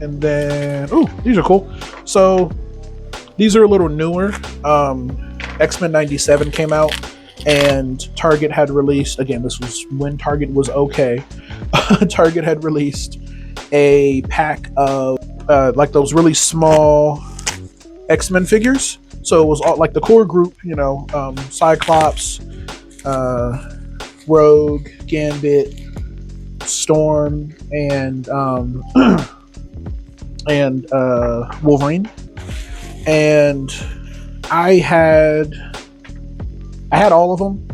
And then, oh, these are cool. So these are a little newer. X-Men 97 came out, and Target had released, again, this was when Target was okay. Target had released a pack of like those really small X-Men figures. So it was all like the core group, Cyclops, Rogue, Gambit, Storm, and Wolverine. And I had all of them.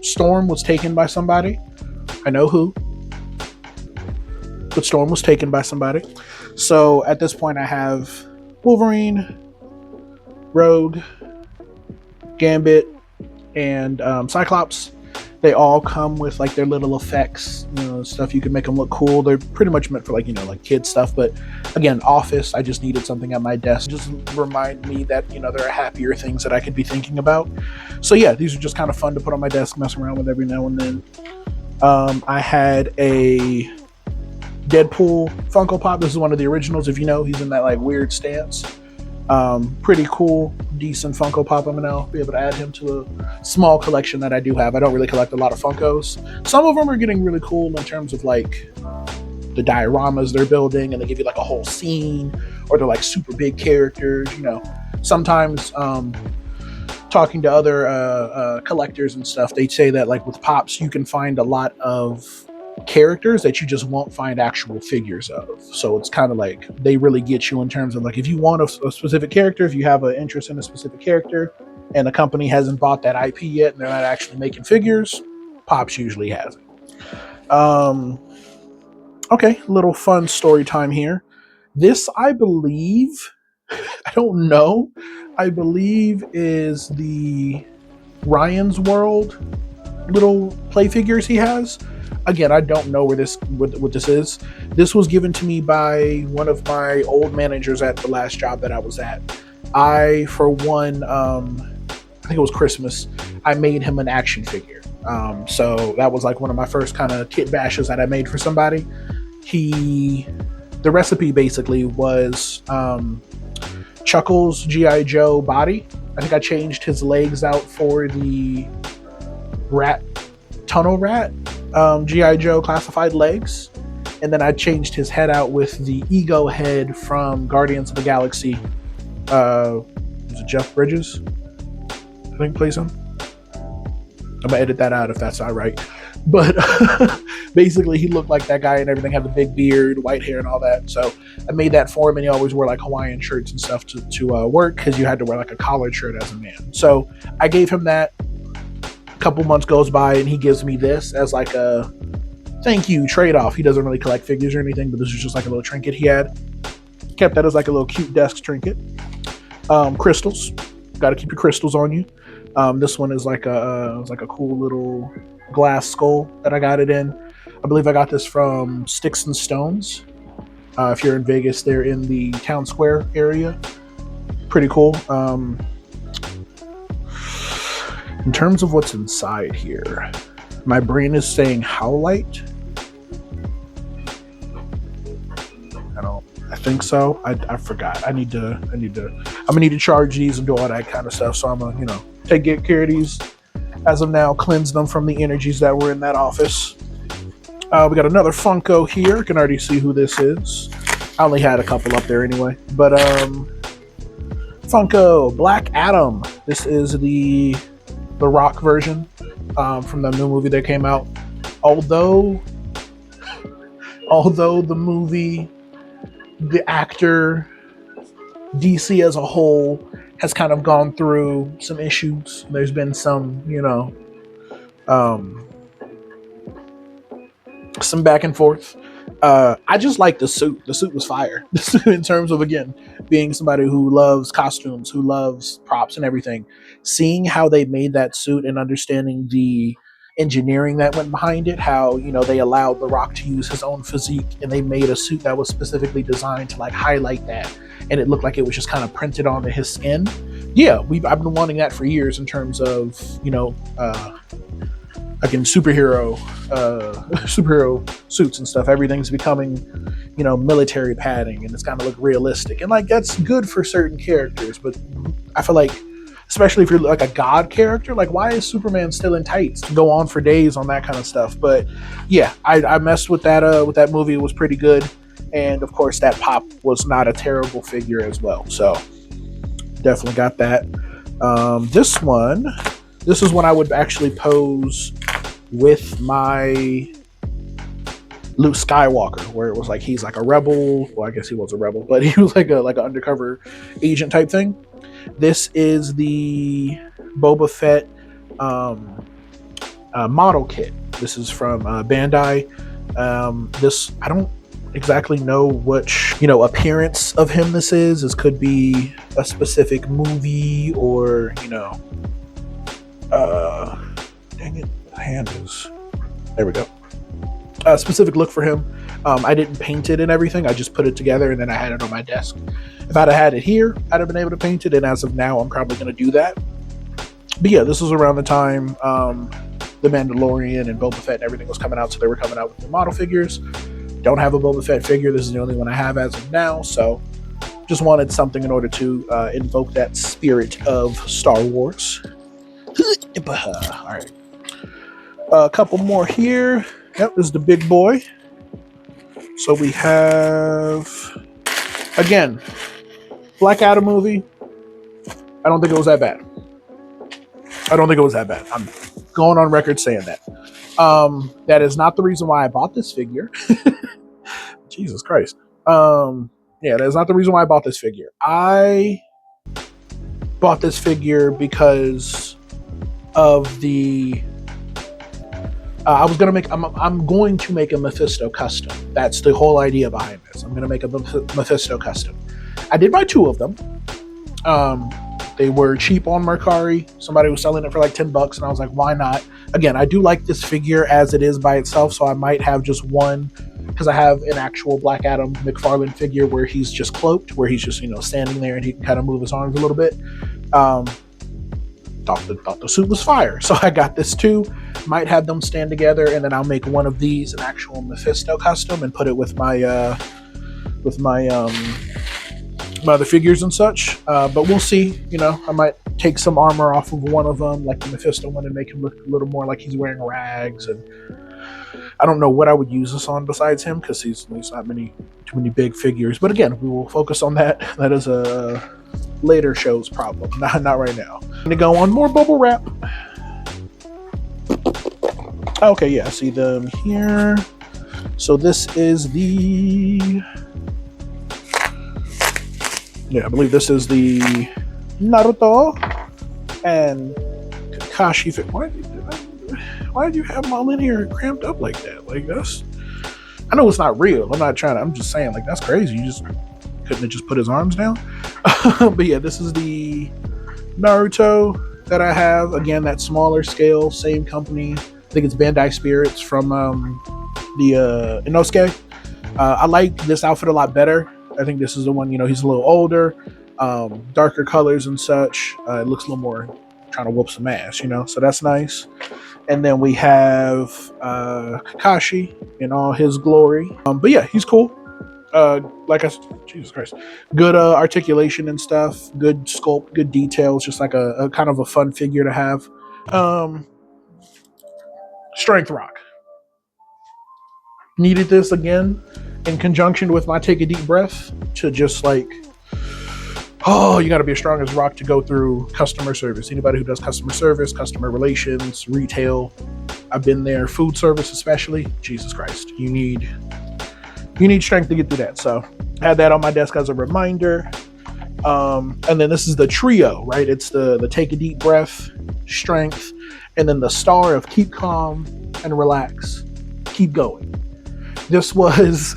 Storm was taken by somebody. I know who, but Storm was taken by somebody. So at this point, I have Wolverine, Rogue, Gambit, and Cyclops. They all come with like their little effects, stuff you can make them look cool. They're pretty much meant for like kid stuff. But again, office, I just needed something at my desk. Just remind me that, there are happier things that I could be thinking about. So yeah, these are just kind of fun to put on my desk, mess around with every now and then. I had a Deadpool Funko Pop. This is one of the originals. If you know, he's in that like weird stance. Pretty cool, decent Funko Pop. I'm gonna now be able to add him to a small collection that I do have. I don't really collect a lot of Funkos. Some of them are getting really cool in terms of like the dioramas they're building, and they give you like a whole scene, or they're like super big characters. Sometimes talking to other collectors and stuff, they say that like with Pops, you can find a lot of characters that you just won't find actual figures of. So it's kind of like they really get you in terms of like if you want a specific character, if you have an interest in a specific character and the company hasn't bought that IP yet and they're not actually making figures, Pops usually has it. Okay, little fun story time here. This, I believe, I don't know, I believe is the Ryan's World little play figures he has. Again, I don't know what this is. This was given to me by one of my old managers at the last job that I was at. I, for one, I think it was Christmas, I made him an action figure. So that was like one of my first kind of kit bashes that I made for somebody. The recipe basically was Chuckles G.I. Joe body. I think I changed his legs out for the tunnel rat G.I. Joe classified legs, and then I changed his head out with the ego head from Guardians of the Galaxy. Was it Jeff Bridges? I think plays him. I'm gonna edit that out if that's not right. But basically, he looked like that guy and everything. Had the big beard, white hair, and all that. So I made that for him, and he always wore like Hawaiian shirts and stuff to work because you had to wear like a collared shirt as a man. So I gave him that. Couple months goes by and he gives me this as like a thank you trade-off. He doesn't really collect figures or anything, but this is just like a little trinket he had. Kept that as like a little cute desk trinket. Crystals, got to keep your crystals on you. This one is like a cool little glass skull that I got it in. I believe I got this from Sticks and Stones. If you're in Vegas, they're in the town square area. Pretty cool. In terms of what's inside here, my brain is saying Howlite. I think so. I forgot. I'm gonna need to charge these and do all that kind of stuff. So I'm gonna, take good care of these as of now, cleanse them from the energies that were in that office. We got another Funko here. You can already see who this is. I only had a couple up there anyway, but Funko Black Adam. This is the Rock version from the new movie that came out. Although the movie, the actor, DC as a whole has kind of gone through some issues. There's been some, some back and forth. I just like the suit. The suit was fire. In terms of, again, being somebody who loves costumes, who loves props and everything, seeing how they made that suit and understanding the engineering that went behind it, how, they allowed The Rock to use his own physique and they made a suit that was specifically designed to like highlight that, and it looked like it was just kind of printed onto his skin. Yeah, I've been wanting that for years in terms of, like in superhero superhero suits and stuff. Everything's becoming, military padding, and it's kind of look realistic, and like that's good for certain characters. But I feel like, especially if you're like a god character, like why is Superman still in tights? Go on for days on that kind of stuff. But yeah, I messed with that movie. It was pretty good, and of course that Pop was not a terrible figure as well. So definitely got that. This is when I would actually pose with my Luke Skywalker, where it was like he's like a rebel. Well, I guess he was a rebel, but he was like an undercover agent type thing. This is the Boba Fett model kit. This is from Bandai. This, I don't exactly know which appearance of him this is. This could be a specific movie, or dang it, the hand is, there we go. A specific look for him. I didn't paint it and everything. I just put it together and then I had it on my desk. If I'd have had it here, I'd have been able to paint it, and as of now, I'm probably going to do that. But yeah, this was around the time The Mandalorian and Boba Fett and everything was coming out, so they were coming out with the model figures. Don't have a Boba Fett figure. This is the only one I have as of now, so just wanted something in order to invoke that spirit of Star Wars. All right. A couple more here. Yep, this is the big boy. So we have, again, Black Adam movie. I don't think it was that bad. I'm going on record saying that. That is not the reason why I bought this figure. Jesus Christ. Yeah, that is not the reason why I bought this figure. I bought this figure because of the I'm going to make a Mephisto custom. That's the whole idea behind this. I'm going to make a Mephisto custom. I did buy 2 of them. They were cheap on Mercari. Somebody was selling it for like $10, and I was like, why not? Again, I do like this figure as it is by itself, so I might have just one, because I have an actual Black Adam McFarlane figure where he's just cloaked, where he's just standing there and he can kind of move his arms a little bit. Thought the suit was fire, so I got this too. Might have them stand together, and then I'll make one of these an actual Mephisto custom and put it with my my other figures and such. But we'll see. I might take some armor off of one of them, like the Mephisto one, and make him look a little more like he's wearing rags. And I don't know what I would use this on besides him, because there's not too many big figures. But again, we will focus on that. That is a later show's problem, not right now. I'm gonna go on more bubble wrap. Okay, yeah, I see them here. So this is the, I believe this is the Naruto and Kakashi fit. Why did you have them all in here cramped up like that? Like, that's, I know it's not real. I'm just saying, like, that's crazy. You just couldn't have just put his arms down. But yeah, this is the Naruto that I have. Again, that smaller scale, same company. I think it's Bandai Spirits from the Inosuke. I like this outfit a lot better. I think this is the one, he's a little older, darker colors and such. It looks a little more trying to whoop some ass, so that's nice. And then we have Kakashi in all his glory. But yeah, he's cool. Like I said, Jesus Christ, good articulation and stuff, good sculpt, good details, just like a kind of a fun figure to have. Strength Rock. Needed this again in conjunction with my Take a Deep Breath to just like, you got to be as strong as rock to go through customer service. Anybody who does customer service, customer relations, retail, I've been there, food service especially, Jesus Christ, you need strength to get through that. So I had that on my desk as a reminder. And then this is the trio, right? It's the Take a Deep Breath, Strength, and then the star of Keep Calm and Relax, Keep Going. This was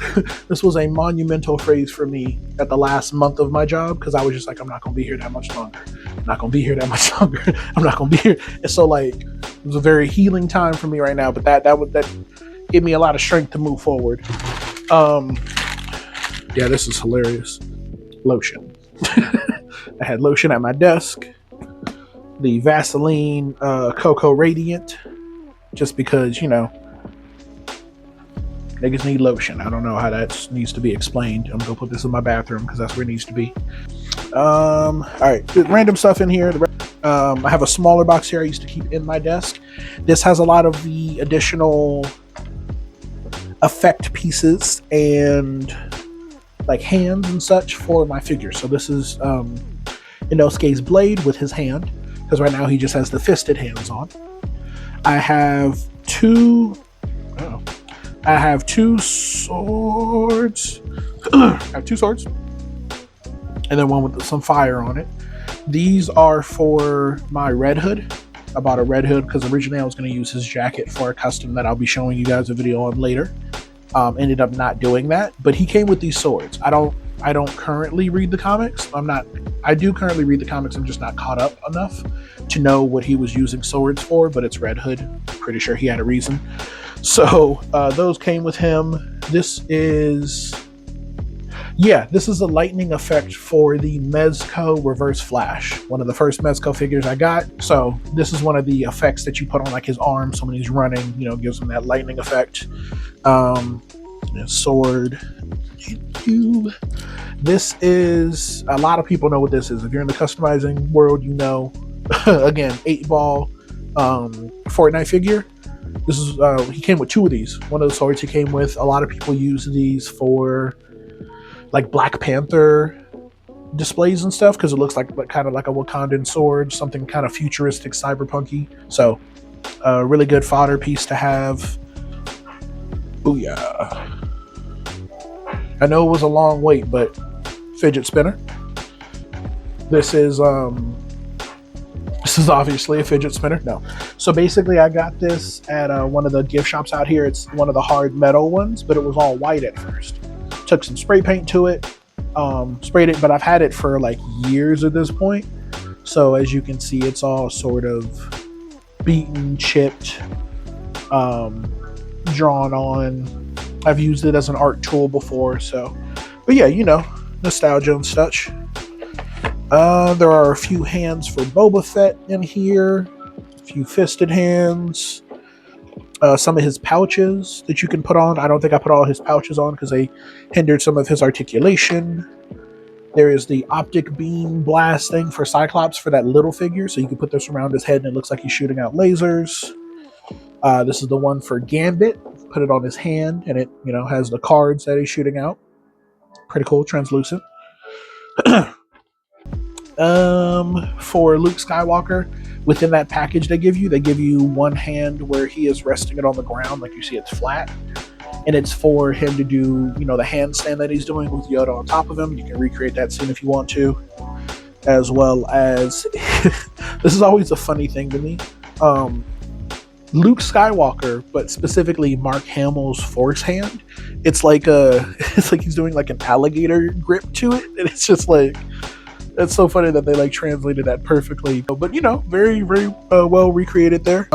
a monumental phrase for me at the last month of my job, because I was just like, I'm not going to be here that much longer. I'm not going to be here that much longer. I'm not going to be here. And so like, it was a very healing time for me right now, but that gave me a lot of strength to move forward. Yeah, this is hilarious. Lotion. I had lotion at my desk. The Vaseline Cocoa Radiant. just because, you know, niggas need lotion. I don't know how that needs to be explained. I'm gonna put this in my bathroom because that's where it needs to be. All right, random stuff in here. I have a smaller box here I used to keep in my desk. This has a lot of the additional effect pieces and like hands and such for my figure. So this is Inosuke's blade with his hand, because right now he just has the fisted hands on. I have two swords. I have two swords, and then one with some fire on it. These are for my Red Hood. I bought a Red Hood because originally I was going to use his jacket for a custom that I'll be showing you guys a video on later. Ended up not doing that, but he came with these swords. I don't currently read the comics. I do currently read the comics. I'm just not caught up enough to know what he was using swords for, but it's Red Hood. Pretty sure he had a reason. So those came with him. This is a lightning effect for the Mezco Reverse Flash, one of the first Mezco figures I got. So this is one of the effects that you put on like his arm, so when he's running, you know, gives him that lightning effect. Sword. This is, a lot of people know what this is. If you're in the customizing world, you know. Again, 8-ball Fortnite figure. This is he came with two of these. One of the swords he came with, a lot of people use these for like Black Panther displays and stuff because it looks like kind of like a Wakandan sword, something kind of futuristic, cyberpunky. So a really good fodder piece to have. Booyah. I know it was a long wait, but fidget spinner. This is obviously a fidget spinner. No. So basically I got this at one of the gift shops out here. It's one of the hard metal ones, but it was all white at first. Took some spray paint to it, sprayed it, but I've had it for like years at this point. So as you can see, it's all sort of beaten, chipped, drawn on. I've used it as an art tool before, so, but yeah, you know, nostalgia and such. There are a few hands for Boba Fett in here, a few fisted hands, some of his pouches that you can put on. I don't think I put all his pouches on because they hindered some of his articulation. There is the optic beam blast thing for Cyclops for that little figure, so you can put this around his head and it looks like he's shooting out lasers. This is the one for Gambit. Put it on his hand and it, you know, has the cards that he's shooting out. Pretty cool, translucent. For Luke Skywalker, within that package they give you one hand where he is resting it on the ground, like you see it's flat, and it's for him to do, you know, the handstand that he's doing with Yoda on top of him. You can recreate that scene if you want to, as well as this is always a funny thing to me. Luke Skywalker, but specifically Mark Hamill's force hand, it's like he's doing like an alligator grip to it, and it's just like, it's so funny that they like translated that perfectly. But you know, very very well recreated there.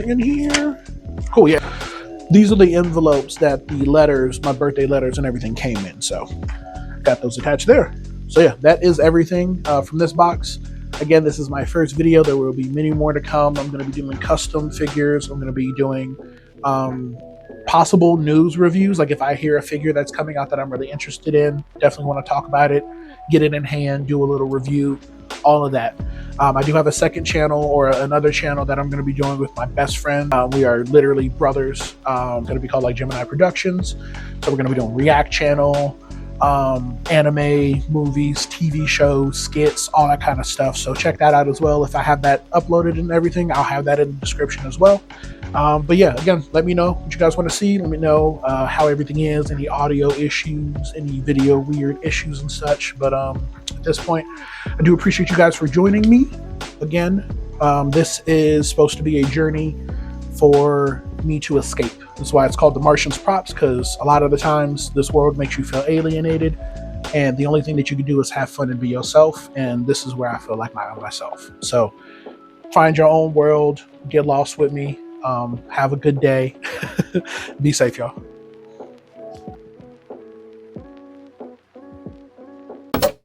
In here, cool. Yeah, these are the envelopes that the letters, my birthday letters and everything came in, so got those attached there. So yeah, that is everything from this box. Again, this is my first video. There will be many more to come. I'm going to be doing custom figures. I'm going to be doing possible news reviews. Like if I hear a figure that's coming out that I'm really interested in, definitely want to talk about it, get it in hand, do a little review, all of that. I do have a second channel or another channel that I'm going to be doing with my best friend. We are literally brothers. Going to be called like Gemini Productions. So we're going to be doing React channel, anime, movies, TV shows, skits, all that kind of stuff. So check that out as well. If I have that uploaded and everything, I'll have that in the description as well. But yeah, again, let me know what you guys want to see. Let me know how everything is, any audio issues, any video weird issues and such. But at this point, I do appreciate you guys for joining me. Again, this is supposed to be a journey for me to escape. That's why it's called the Martians Props, because a lot of the times this world makes you feel alienated, and the only thing that you can do is have fun and be yourself, and this is where I feel like myself. So find your own world, get lost with me, have a good day. Be safe, y'all.